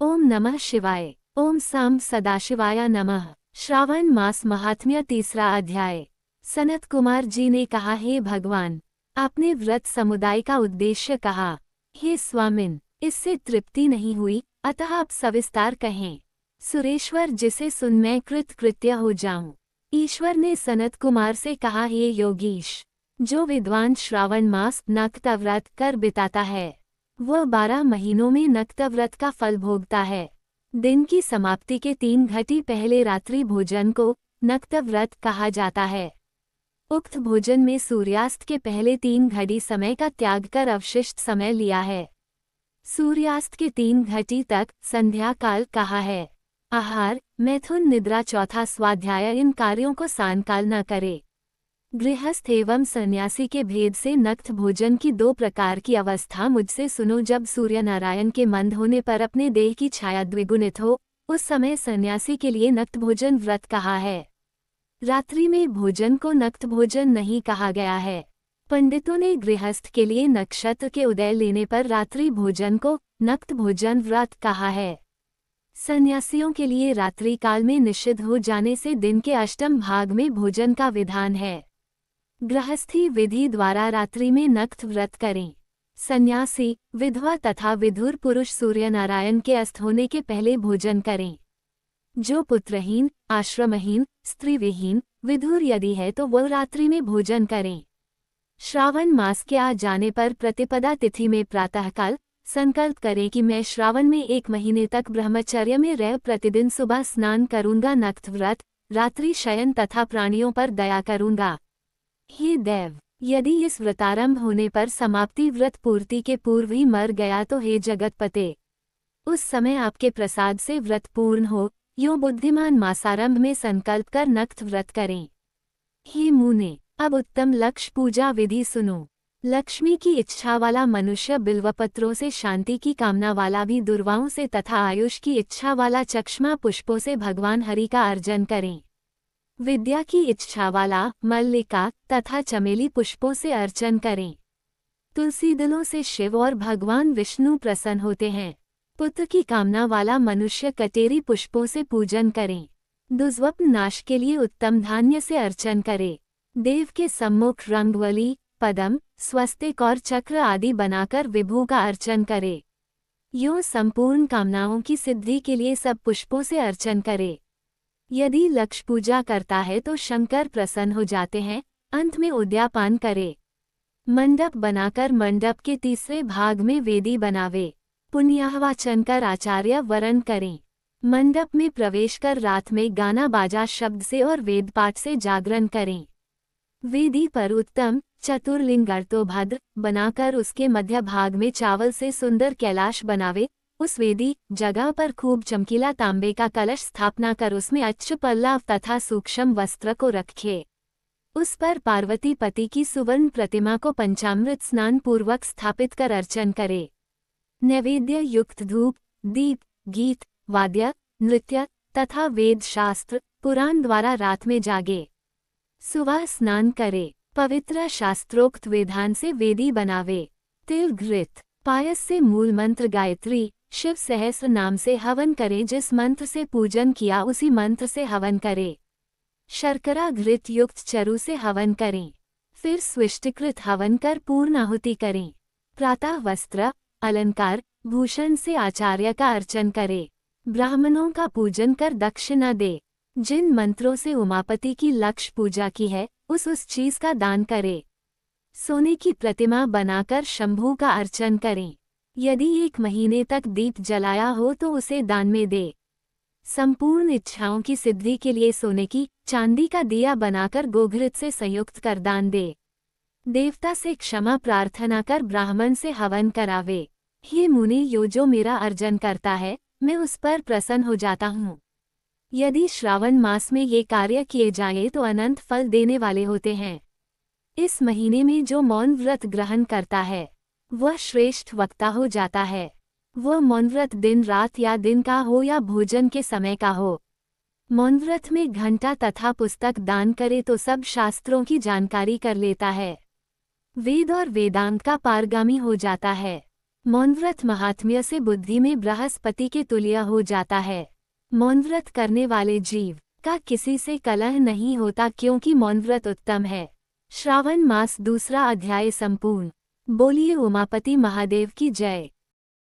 ओम नमः शिवाय। ओम साम सदाशिवाय नमः। श्रावण मास महात्म्य तीसरा अध्याय। सनत कुमार जी ने कहा, हे भगवान, आपने व्रत समुदाय का उद्देश्य कहा। हे स्वामिन, इससे तृप्ति नहीं हुई, अतः आप सविस्तार कहें। सुरेश्वर, जिसे सुन मैं कृतकृत्य हो जाऊं। ईश्वर ने सनत कुमार से कहा, हे योगीश, जो विद्वान श्रावण मास नक्तव्रत कर बिताता है वह 12 महीनों में नक्तव्रत का फल भोगता है। दिन की समाप्ति के 3 घटी पहले रात्रि भोजन को नक्तव्रत कहा जाता है। उक्त भोजन में सूर्यास्त के पहले 3 घड़ी समय का त्याग कर अवशिष्ट समय लिया है। सूर्यास्त के 3 घटी तक संध्या काल कहा है। आहार, मैथुन, निद्रा, चौथा स्वाध्याय, इन कार्यों को सायंकाल न करे। गृहस्थ एवं सन्यासी के भेद से नक्त भोजन की 2 प्रकार की अवस्था मुझसे सुनो। जब सूर्य नारायण के मंद होने पर अपने देह की छाया द्विगुणित हो, उस समय सन्यासी के लिए नक्त भोजन व्रत कहा है। रात्रि में भोजन को नक्त भोजन नहीं कहा गया है। पंडितों ने गृहस्थ के लिए नक्षत्र के उदय लेने पर रात्रि भोजन को नक्त भोजन व्रत कहा है। सन्यासियों के लिए रात्रि काल में निषिद्ध हो जाने से दिन के अष्टम भाग में भोजन का विधान है। गृहस्थी विधि द्वारा रात्रि में नक्त व्रत करें। सन्यासी, विधवा तथा विधुर पुरुष सूर्यनारायण के अस्त होने के पहले भोजन करें। जो पुत्रहीन, आश्रमहीन, स्त्रीविहीन, विधुर यदि है तो वह रात्रि में भोजन करें। श्रावण मास के आ जाने पर प्रतिपदा तिथि में प्रातःकाल संकल्प करें कि मैं श्रावण में 1 महीने तक ब्रह्मचर्य में रह प्रतिदिन सुबह स्नान करूंगा, नक्त व्रत, रात्रि शयन तथा प्राणियों पर दया करूंगा। हे देव, यदि इस व्रतारंभ होने पर समाप्ति व्रत पूर्ति के पूर्व ही मर गया तो हे जगतपते, उस समय आपके प्रसाद से व्रत पूर्ण हो, यो बुद्धिमान मासारंभ में संकल्प कर नक्त व्रत करें। हे मुने, अब उत्तम लक्ष्य पूजा विधि सुनो। लक्ष्मी की इच्छा वाला मनुष्य बिल्वपत्रों से, शांति की कामना वाला भी दुर्वाओं से तथा आयुष की इच्छा वाला चक्ष्मा पुष्पों से भगवान हरि का अर्चन करें। विद्या की इच्छा वाला मल्लिका तथा चमेली पुष्पों से अर्चन करें। तुलसी दलों से शिव और भगवान विष्णु प्रसन्न होते हैं। पुत्र की कामना वाला मनुष्य कटेरी पुष्पों से पूजन करें। दुष्स्वप्न नाश के लिए उत्तम धान्य से अर्चन करे। देव के सम्मुख रंगवली, पदम, स्वस्तिक और चक्र आदि बनाकर विभु का अर्चन करे। यो संपूर्ण कामनाओं की सिद्धि के लिए सब पुष्पों से अर्चन करे। यदि लक्ष्य पूजा करता है तो शंकर प्रसन्न हो जाते हैं। अंत में उद्यापान करे। मंडप बनाकर मंडप के तीसरे भाग में वेदी बनावे। पुण्याहवाचन कर आचार्य वरण करें। मंडप में प्रवेश कर रात में गाना बाजा शब्द से और वेद पाठ से जागरण करें। वेदी पर उत्तम चतुर्लिंग अर्तोभद्र बनाकर उसके मध्य भाग में चावल से सुंदर कैलाश बनावे। उस वेदी जगह पर खूब चमकीला तांबे का कलश स्थापना कर उसमें अच्छ पल्लव तथा सूक्ष्म वस्त्र को रखे। उस पर पार्वती पति की सुवर्ण प्रतिमा को पंचामृत स्नान पूर्वक स्थापित कर अर्चन करे। नैवेद्य युक्त धूप, दीप, गीत, वाद्य, नृत्य तथा वेद शास्त्र पुराण द्वारा रात में जागे। सुबह स्नान करे। पवित्र शास्त्रोक्त विधान से वेदी बनावे। तिल घृत पायस से मूल मंत्र गायत्री शिव सहस्र नाम से हवन करें। जिस मंत्र से पूजन किया उसी मंत्र से हवन करें। शर्करा घृत युक्त चरु से हवन करें। फिर स्विष्टिकृत हवन कर पूर्ण आहुति करें। प्रातः वस्त्र, अलंकार, भूषण से आचार्य का अर्चन करे। ब्राह्मणों का पूजन कर दक्षिणा दे। जिन मंत्रों से उमापति की लक्ष्य पूजा की है उस चीज का दान करे। सोने की प्रतिमा बनाकर शंभू का अर्चन करें। यदि 1 महीने तक दीप जलाया हो तो उसे दान में दे। संपूर्ण इच्छाओं की सिद्धि के लिए सोने की, चांदी का दिया बनाकर गोघृत से संयुक्त कर दान दे। देवता से क्षमा प्रार्थना कर ब्राह्मण से हवन करावे। हे मुनि, यो जो मेरा अर्जन करता है मैं उस पर प्रसन्न हो जाता हूँ। यदि श्रावण मास में ये कार्य किए जाए तो अनंत फल देने वाले होते हैं। इस महीने में जो मौन व्रत ग्रहण करता है वह श्रेष्ठ वक्ता हो जाता है। वह मौन व्रत दिन रात या दिन का हो या भोजन के समय का हो। मौन व्रत में घंटा तथा पुस्तक दान करे तो सब शास्त्रों की जानकारी कर लेता है। वेद और वेदांत का पारगामी हो जाता है। मौनव्रत महात्म्य से बुद्धि में बृहस्पति के तुल्य हो जाता है। मौनव्रत करने वाले जीव का किसी से कलह नहीं होता क्योंकि मौनव्रत उत्तम है। श्रावण मास दूसरा अध्याय संपूर्ण। बोलिए उमापति महादेव की जय।